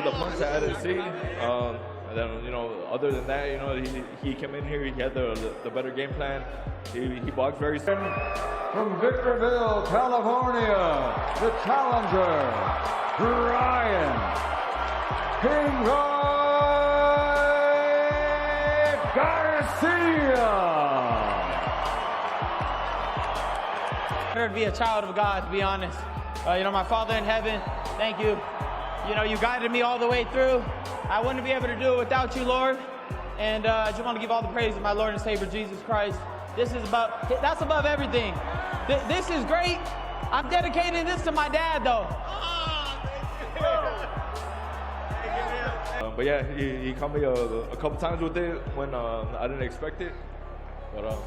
the punch that I didn't see. And then, other than that, he came in here. He had the better game plan. He boxed very strong. From Victorville, California, the challenger, Ryan Garcia. Honored to be a child of God, to be honest. My Father in heaven, thank you. You guided me all the way through. I wouldn't be able to do it without you, Lord. And I just want to give all the praise to my Lord and Savior, Jesus Christ. That's above everything. This is great. I'm dedicating this to my dad, though. But yeah, he caught me a couple times with it when I didn't expect it. But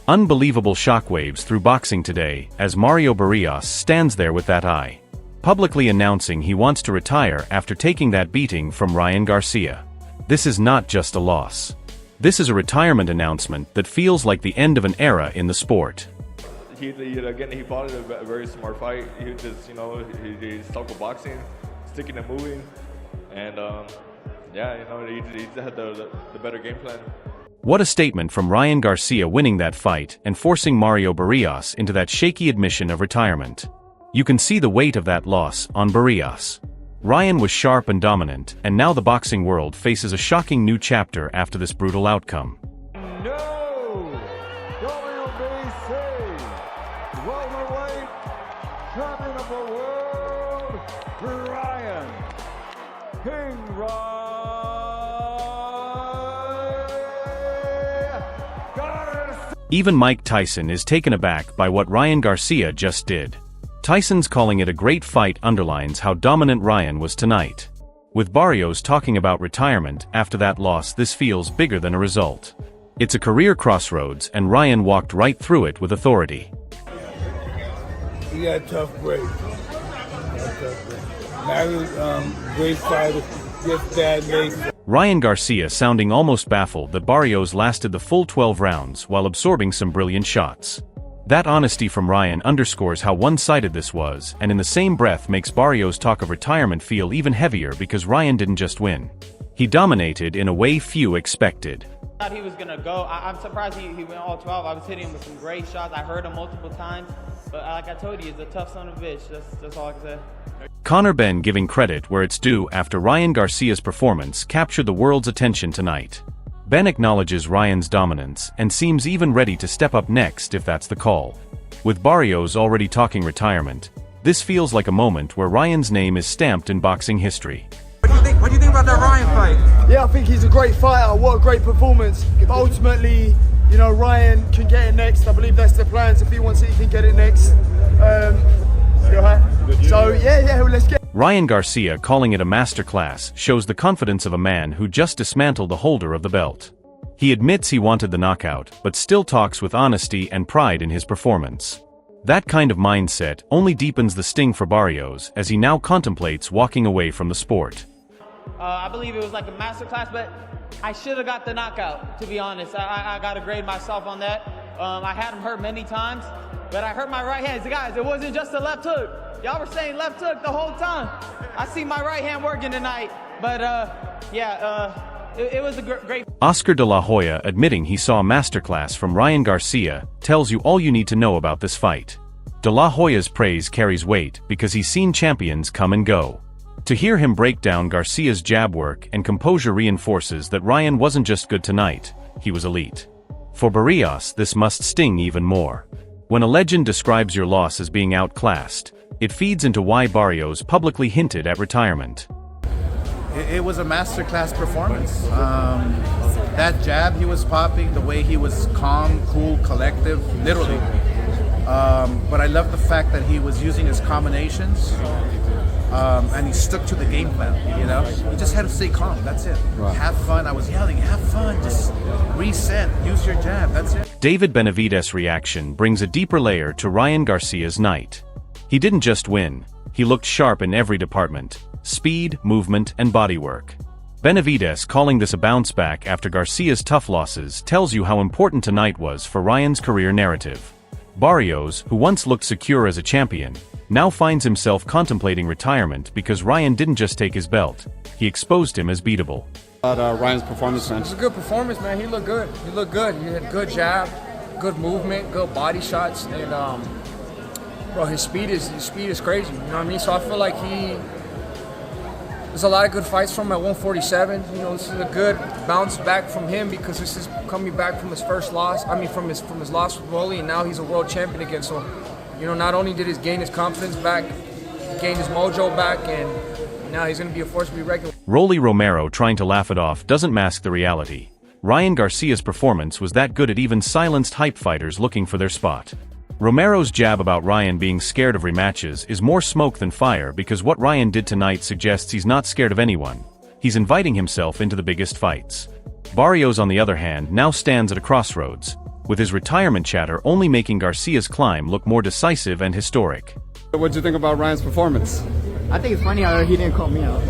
Unbelievable shockwaves through boxing today as Mario Barrios stands there with that eye, publicly announcing he wants to retire after taking that beating from Ryan Garcia. This is not just a loss. This is a retirement announcement that feels like the end of an era in the sport. He fought a very smart fight. He just, he stuck with boxing, sticking and moving. And he just had the better game plan. What a statement from Ryan Garcia winning that fight and forcing Mario Barrios into that shaky admission of retirement. You can see the weight of that loss on Barrios. Ryan was sharp and dominant, and now the boxing world faces a shocking new chapter after this brutal outcome. No! WBC welterweight champion of the world, Ryan Garcia. Even Mike Tyson is taken aback by what Ryan Garcia just did. Tyson's calling it a great fight underlines how dominant Ryan was tonight. With Barrios talking about retirement after that loss, this feels bigger than a result. It's a career crossroads, and Ryan walked right through it with authority. He got a tough break. Great fighter, just bad legs. Ryan Garcia sounding almost baffled that Barrios lasted the full 12 rounds while absorbing some brilliant shots. That honesty from Ryan underscores how one-sided this was, and in the same breath makes Barrios' talk of retirement feel even heavier because Ryan didn't just win. He dominated in a way few expected. I thought he was going to go. I'm surprised he went all 12. I was hitting him with some great shots. I heard him multiple times. But like I told you, he's a tough son of a bitch. That's all I can say. Conor Benn giving credit where it's due after Ryan Garcia's performance captured the world's attention tonight. Ben acknowledges Ryan's dominance and seems even ready to step up next if that's the call. With Barrios already talking retirement, this feels like a moment where Ryan's name is stamped in boxing history. What do you think about that Ryan fight? Yeah, I think he's a great fighter. What a great performance. But ultimately, Ryan can get it next. I believe that's the plans. If he wants it, he can get it next. So yeah, let's get. Ryan Garcia calling it a masterclass shows the confidence of a man who just dismantled the holder of the belt. He admits he wanted the knockout, but still talks with honesty and pride in his performance. That kind of mindset only deepens the sting for Barrios as he now contemplates walking away from the sport. I believe it was like a masterclass, but I should have got the knockout, to be honest. I got to grade myself on that. I had him hurt many times, but I hurt my right hand. So guys, it wasn't just a left hook. Y'all were saying left hook the whole time. I see my right hand working tonight, but it was a great. Oscar de la Hoya admitting he saw a masterclass from Ryan Garcia tells you all you need to know about this fight. De la Hoya's praise carries weight because he's seen champions come and go. To hear him break down Garcia's jab work and composure reinforces that Ryan wasn't just good tonight, he was elite. For Barrios, this must sting even more. When a legend describes your loss as being outclassed, it feeds into why Barrios publicly hinted at retirement. It was a masterclass performance. That jab he was popping, the way he was calm, cool, collective, literally. But I love the fact that he was using his combinations, and he stuck to the game plan, He just had to stay calm, that's it. Right. Have fun. I was yelling, have fun, just reset, use your jab, that's it. David Benavidez' reaction brings a deeper layer to Ryan Garcia's night. He didn't just win, he looked sharp in every department: speed, movement, and bodywork. Benavidez calling this a bounce back after Garcia's tough losses tells you how important tonight was for Ryan's career narrative. Barrios, who once looked secure as a champion, now finds himself contemplating retirement because Ryan didn't just take his belt, he exposed him as beatable. Ryan's performance, man. It was a good performance, man. He looked good. He looked good. He had good jab, good movement, good body shots, and bro, his speed is crazy. You know what I mean? So I feel like there's a lot of good fights from him at 147. You know, this is a good bounce back from him because this is coming back from his first loss. I mean, from his loss with Rolly, and now he's a world champion again. So, you know, not only did he gain his confidence back, gain his mojo back, and now he's going to be a force to be reckoned with. Rolly Romero trying to laugh it off doesn't mask the reality. Ryan Garcia's performance was that good it even silenced hype fighters looking for their spot. Romero's jab about Ryan being scared of rematches is more smoke than fire because what Ryan did tonight suggests he's not scared of anyone. He's inviting himself into the biggest fights. Barrios, on the other hand, now stands at a crossroads, with his retirement chatter only making Garcia's climb look more decisive and historic. What'd you think about Ryan's performance? I think it's funny how he didn't call me out.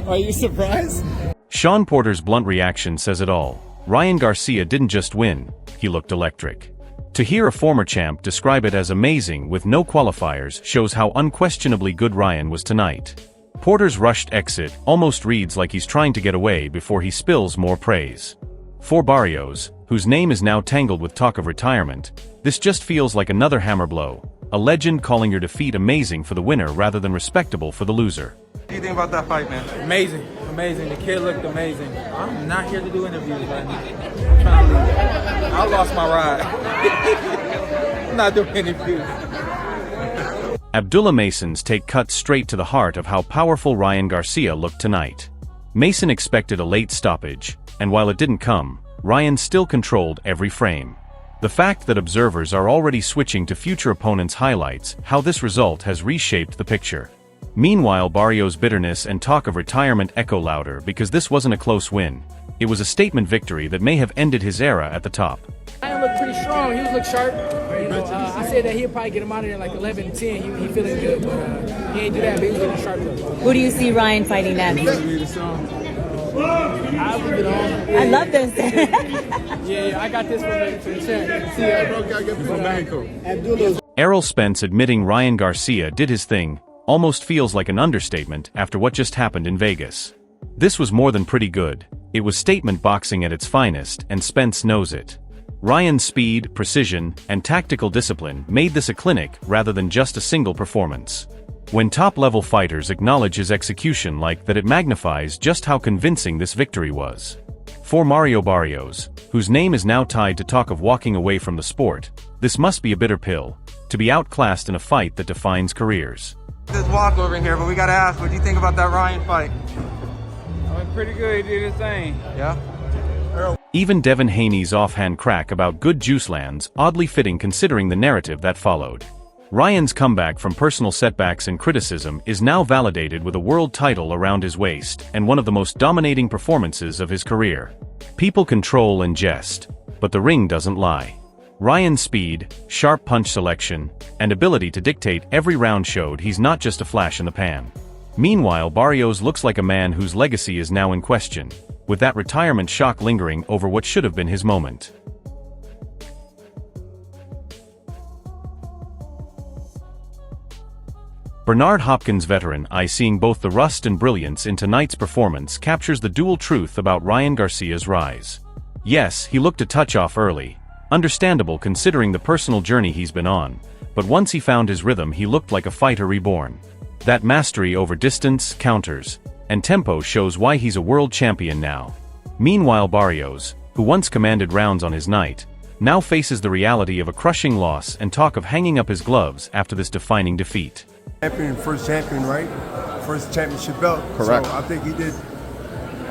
Are you surprised? Sean Porter's blunt reaction says it all. Ryan Garcia didn't just win, he looked electric. To hear a former champ describe it as amazing with no qualifiers shows how unquestionably good Ryan was tonight. Porter's rushed exit almost reads like he's trying to get away before he spills more praise. For Barrios, whose name is now tangled with talk of retirement, this just feels like another hammer blow, a legend calling your defeat amazing for the winner rather than respectable for the loser. What do you think about that fight, man? Amazing, amazing. The kid looked amazing. I'm not here to do interviews, man. I'm trying to leave. I lost my ride. I'm not doing interviews. Abdullah Mason's take cuts straight to the heart of how powerful Ryan Garcia looked tonight. Mason expected a late stoppage, and while it didn't come, Ryan still controlled every frame. The fact that observers are already switching to future opponents highlights how this result has reshaped the picture. Meanwhile, Barrios' bitterness and talk of retirement echo louder because this wasn't a close win. It was a statement victory that may have ended his era at the top. Ryan looked pretty strong. He looked sharp. You know, I said that he'll probably get him out of there like 11-10. He feeling good, but he ain't do that, but he was looking sharp though. Who do you see Ryan fighting next? I'll leave it on. I love this. Yeah, I got this from the chat. See, I broke out from Mexico. Errol Spence admitting Ryan Garcia did his thing almost feels like an understatement after what just happened in Vegas. This was more than pretty good. It was statement boxing at its finest, and Spence knows it. Ryan's speed, precision, and tactical discipline made this a clinic rather than just a single performance. When top-level fighters acknowledge his execution like that, it magnifies just how convincing this victory was. For Mario Barrios, whose name is now tied to talk of walking away from the sport, this must be a bitter pill, to be outclassed in a fight that defines careers. This walk over in here, but we gotta ask, what do you think about that Ryan fight? Pretty good. He did his thing. Yeah? Even Devin Haney's offhand crack about good juice lands oddly fitting considering the narrative that followed. Ryan's comeback from personal setbacks and criticism is now validated with a world title around his waist and one of the most dominating performances of his career. People control and jest, but the ring doesn't lie. Ryan's speed, sharp punch selection, and ability to dictate every round showed he's not just a flash in the pan. Meanwhile, Barrios looks like a man whose legacy is now in question, with that retirement shock lingering over what should have been his moment. Bernard Hopkins' veteran eye seeing both the rust and brilliance in tonight's performance captures the dual truth about Ryan Garcia's rise. Yes, he looked a touch off early, understandable considering the personal journey he's been on, but once he found his rhythm he looked like a fighter reborn. That mastery over distance, counters, and tempo shows why he's a world champion now. Meanwhile, Barrios, who once commanded rounds on his night, now faces the reality of a crushing loss and talk of hanging up his gloves after this defining defeat. First champion, right? First championship belt. Correct. So I think he did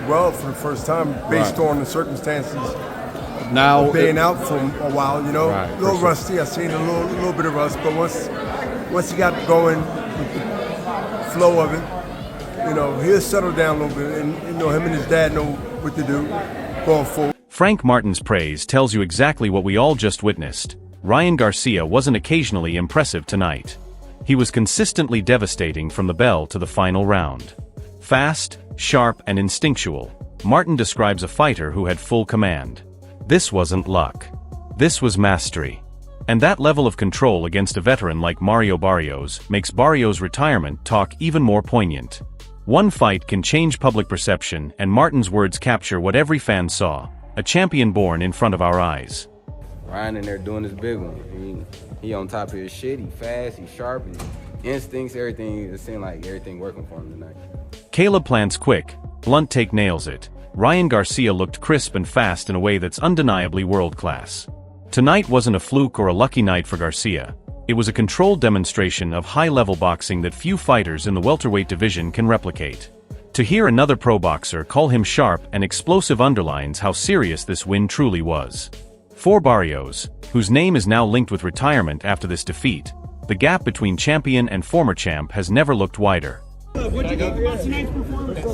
well for the first time based on the circumstances. Now being out for a while, you know, right, a little sure. rusty. I seen a little bit of rust, but once he got going with the flow of it, you know, he'll settle down a little bit, and you know, him and his dad know what to do going forward. Frank Martin's praise tells you exactly what we all just witnessed. Ryan Garcia wasn't occasionally impressive tonight. He was consistently devastating from the bell to the final round. Fast, sharp, and instinctual, Martin describes a fighter who had full command. This wasn't luck. This was mastery. And that level of control against a veteran like Mario Barrios makes Barrios' retirement talk even more poignant. One fight can change public perception, and Martin's words capture what every fan saw: a champion born in front of our eyes. Ryan in there doing his big one. He on top of his shit. He fast. He sharp. His instincts, everything. It seemed like everything working for him tonight. Caleb plants quick. Blunt take nails it. Ryan Garcia looked crisp and fast in a way that's undeniably world-class. Tonight wasn't a fluke or a lucky night for Garcia. It was a controlled demonstration of high-level boxing that few fighters in the welterweight division can replicate. To hear another pro boxer call him sharp and explosive underlines how serious this win truly was. For Barrios, whose name is now linked with retirement after this defeat, the gap between champion and former champ has never looked wider. What'd you think about tonight's performance?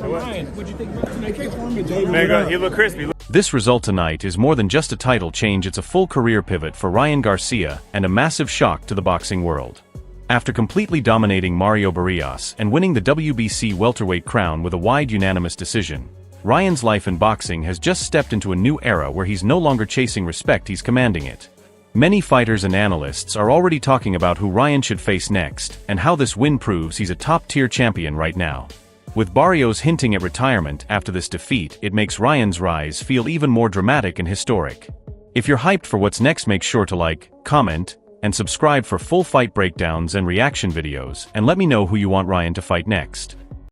Ryan, what'd you think about tonight's performance? Mega, he looked crispy. This result tonight is more than just a title change, it's a full career pivot for Ryan Garcia and a massive shock to the boxing world. After completely dominating Mario Barrios and winning the WBC welterweight crown with a wide unanimous decision, Ryan's life in boxing has just stepped into a new era where he's no longer chasing respect, he's commanding it. Many fighters and analysts are already talking about who Ryan should face next and how this win proves he's a top-tier champion right now. With Barrios hinting at retirement after this defeat, it makes Ryan's rise feel even more dramatic and historic. If you're hyped for what's next, make sure to like, comment, and subscribe for full fight breakdowns and reaction videos, and let me know who you want Ryan to fight next.